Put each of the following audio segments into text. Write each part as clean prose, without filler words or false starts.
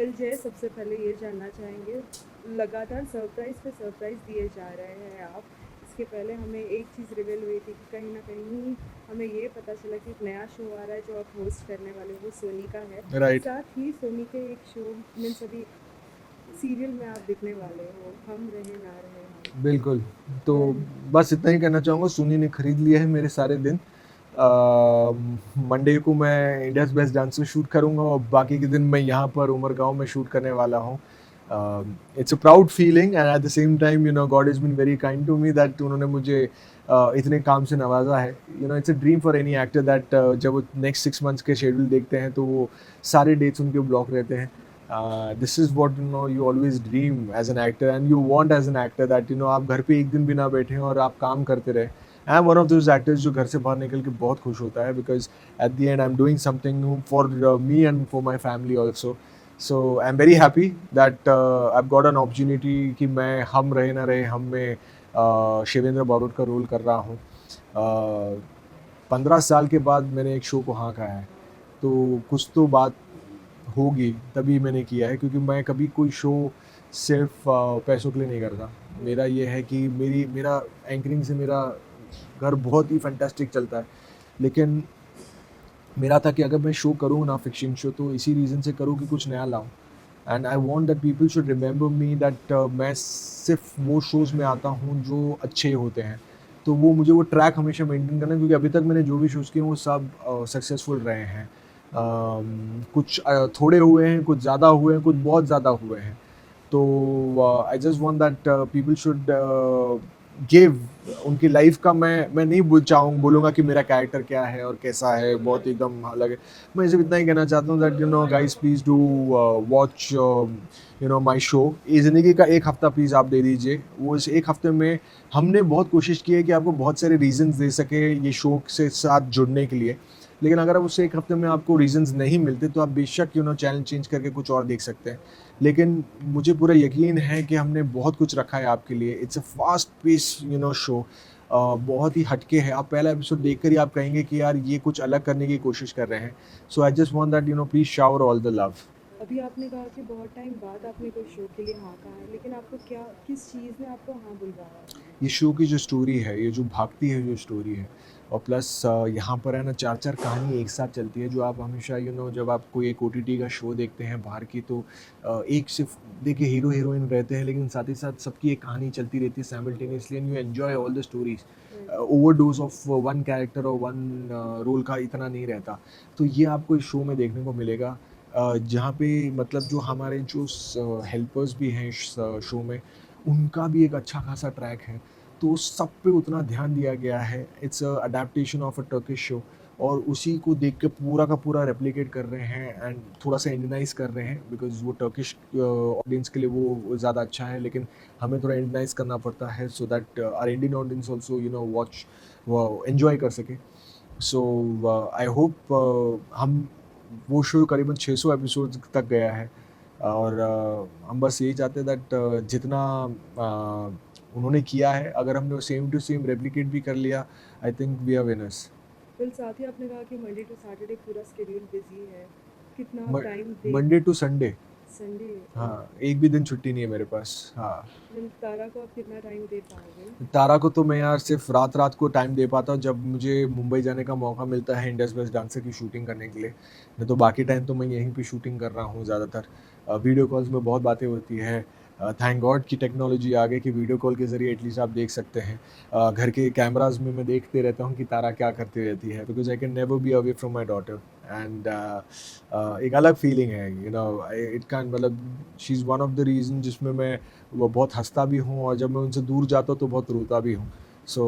Well जय, सबसे पहले ये जानना चाहेंगे, लगातार सरप्राइज़ पे सरप्राइज़ दिए जा रहे हैं आप। इसके पहले हमें एक चीज़ रिवील हुई थी कि कहीं न कहीं हमें ये पता चला कि एक नया शो आ रहा है जो आप होस्ट करने वाले हो, वो सोनी का है। राइट। साथ ही सोनी के एक शो मीन्स अभी सीरियल में आप दिखने वाले हो, हम रहे ना रहे हम। बिल्कुल। तो एंड बस इतना ही कहना चाहूँगा, सोनी ने खरीद लिए हैं मेरे सारे दिन। मंडे को मैं इंडियाज़ बेस्ट डांसर शूट करूँगा और बाकी के दिन मैं यहाँ पर उमरगाँव में शूट करने वाला हूँ। It's a proud feeling and at the same time God has been very kind to me that उन्होंने मुझे इतने काम से नवाज़ा है। It's a dream for any actor that जब वो नेक्स्ट 6 मंथ्स के शेड्यूल देखते हैं तो वो सारे डेट्स उनके ब्लॉक रहते हैं। This is what you always dream as an actor and you want as an actor that आप घर पे एक दिन भी ना बैठे और आप काम करते रहे। I am one of those actors जो घर से बाहर निकल के बहुत खुश होता है because at the and I am doing something for me and for my family also. So I am very happy that I got an opportunity कि मैं हम रहे ना रहे हम में शिवेंद्र बारोट का रोल कर रहा हूँ। 15 साल के बाद मैंने एक शो को हाँ कहा है, तो कुछ तो बात होगी तभी मैंने किया है, क्योंकि मैं कभी कोई शो सिर्फ पैसों के लिए नहीं करता। मेरा ये है कि मेरा एंकरिंग से मेरा घर बहुत ही फैंटास्टिक चलता है, लेकिन मेरा था कि अगर मैं शो करूँ ना फिक्शन शो तो इसी रीज़न से करूँ कि कुछ नया लाऊं। And I want that people should remember me that मैं सिर्फ वो शोज़ में आता हूँ जो अच्छे होते हैं। तो वो मुझे वो ट्रैक हमेशा मेंटेन करना है, क्योंकि अभी तक मैंने जो भी शोज़ किए वो सब सक्सेसफुल रहे हैं। कुछ थोड़े हुए हैं, कुछ ज़्यादा हुए हैं, कुछ बहुत ज़्यादा हुए हैं। तो आई just want that people should give उनकी लाइफ का। मैं नहीं बोलूँगा कि मेरा कैरेक्टर क्या है और कैसा है, बहुत एकदम अलग है। मैं सिर्फ इतना ही कहना चाहता हूँ that guys please do watch my show. ये ज़िंदगी का एक हफ़्ता प्लीज़ आप दे दीजिए। वो इस एक हफ़्ते में हमने बहुत कोशिश की है कि आपको बहुत सारे रीज़न्स दे सके ये शो से साथ जुड़ने के लिए, लेकिन अगर अब उससे एक हफ्ते में आपको रीजंस नहीं मिलते तो आप बेशक चैनल चेंज करके कुछ और देख सकते हैं। लेकिन मुझे पूरा यकीन है कि हमने बहुत कुछ रखा है आपके लिए। It's a fast pace show, बहुत ही हटके है। आप पहला एपिसोड देखकर ही आप कहेंगे कि यार ये कुछ अलग करने की कोशिश कर रहे हैं। So I just want that please shower all the love. अभी आपने कहा कि बहुत टाइम बाद आपने कोई शो के लिए हाँ कहा है, लेकिन आपको क्या किस चीज़ ने आपको हाँ बुलवाया? ये शो की जो स्टोरी है, ये जो भागती है जो स्टोरी है, और प्लस यहाँ पर है ना 4-4 कहानी एक साथ चलती है, जो आप हमेशा जब आप कोई एक ओटीटी का शो देखते हैं बाहर की, तो एक सिर्फ देखिए हीरो हीरोइन रहते हैं, लेकिन साथ ही साथ सबकी एक कहानी चलती रहती है simultaneously and you enjoy all the stories. Right. Overdose of one character और वन रोल का इतना नहीं रहता। तो ये आपको इस शो में देखने को मिलेगा, जहाँ पे मतलब जो हमारे जो हेल्पर्स भी हैं इस शो में, उनका भी एक अच्छा खासा ट्रैक है। तो सब पे उतना ध्यान दिया गया है। It's a adaptation of a Turkish show, और उसी को देख के पूरा का पूरा रेप्लिकेट कर रहे हैं एंड थोड़ा सा इंडियनाइज कर रहे हैं, बिकॉज वो टर्किश ऑडियंस के लिए वो ज़्यादा अच्छा है, लेकिन हमें थोड़ा इंडियनाइज करना पड़ता है so that our Indian audience also watch वो एन्जॉय कर सके। सो आई होप हम वो शो करीबन 600 एपिसोड तक गया है, और हम बस यही चाहते हैं दैट जितना उन्होंने किया है, अगर हमने वो सेम टू सेम रेप्लिकेट भी कर लिया, I think we are winners. फिर साथ ही आपने कहा कि मंडे टू सैटरडे पूरा शेड्यूल बिजी है, कितना आप टाइम दे? Monday to Sunday. संडे? हाँ, एक भी दिन छुट्टी नहीं है मेरे पास। हाँ। फिर तारा को आप कितना टाइम दे पाओगे? तारा को तो मैं यार सिर्फ रात रात को टाइम दे पाता हूँ जब मुझे मुंबई जाने का मौका मिलता है इंडियाज़ बेस्ट डांसर की शूटिंग करने के लिए। नहीं तो बाकी टाइम तो मैं यहीं पे शूटिंग कर रहा हूँ ज़्यादातर। वीडियो कॉल्स में बहुत बातें होती है। थैंक गॉड कि टेक्नोलॉजी आ गई कि वीडियो कॉल के ज़रिए एटलीस्ट आप देख सकते हैं। घर के कैमराज में मैं देखते रहता हूँ कि तारा क्या करती रहती है, because I can never be away from my daughter. And एक अलग फीलिंग है इट कैन मतलब she is one of the reason जिसमें मैं वो बहुत हँसता भी हूँ, और जब मैं उनसे दूर जाता हूँ तो बहुत रोता भी हूँ। So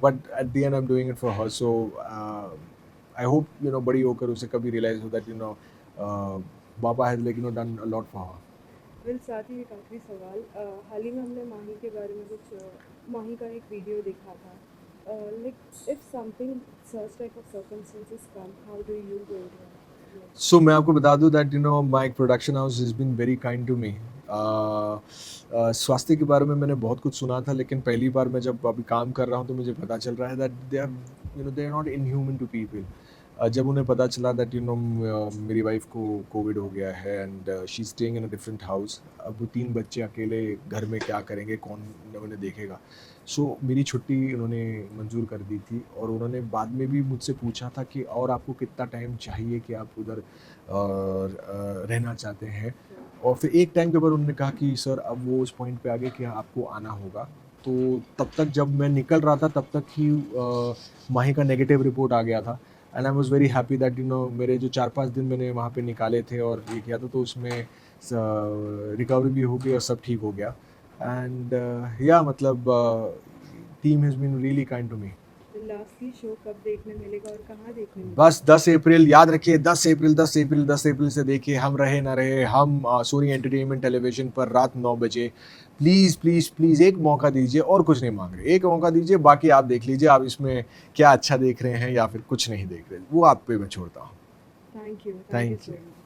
but at the and I am doing it for her. So I hope बड़ी होकर उसे कभी रियलाइज हो दैट पापा has done a lot for her. फिर साथ ही एक आखिरी सवाल, हाल ही में हमने माही के बारे में कुछ माही का एक वीडियो देखा था। Like if something such type of circumstances come, how do you going to react? So मैं आपको बता दूं that my production house is been very kind to me. स्वास्थ्य के बारे में मैंने बहुत कुछ सुना था, लेकिन पहली बार मैं जब अभी काम कर रहा हूँ तो मुझे पता चल रहा है that they are not inhuman to people. जब उन्हें पता चला दैट मेरी वाइफ को कोविड हो गया है and she staying in a different house, अब वो 3 बच्चे अकेले घर में क्या करेंगे, कौन उन्हें देखेगा। सो मेरी छुट्टी उन्होंने मंजूर कर दी थी और उन्होंने बाद में भी मुझसे पूछा था कि और आपको कितना टाइम चाहिए कि आप उधर रहना चाहते हैं। और फिर एक टाइम के बाद उन्होंने कहा कि सर अब वो उस पॉइंट पे आ गए कि आपको आना होगा। तो तब तक जब मैं निकल रहा था तब तक ही माही का नेगेटिव रिपोर्ट आ गया था and I was very happy that मेरे जो 4-5 दिन मैंने वहाँ पे निकाले थे और ये किया था तो उसमें रिकवरी भी हो गई और सब ठीक हो गया। एंड या मतलब team has been really kind to me. Lastly show कब देखने मिलेगा और कहाँ देखने मिलेगा? बस 10 अप्रैल याद रखिए, 10 अप्रैल 10 अप्रैल 10 अप्रैल से देखिए, हम रहे ना रहे, हम सोनी एंटरटेनमेंट टेलीविजन पर रात 9 बजे। प्लीज़ प्लीज़ प्लीज़ एक मौका दीजिए, और कुछ नहीं मांग रहे, एक मौका दीजिए, बाकी आप देख लीजिए आप इसमें क्या अच्छा देख रहे हैं या फिर कुछ नहीं देख रहे, वो आप पे मैं छोड़ता हूँ। Thank you thank so you. Much.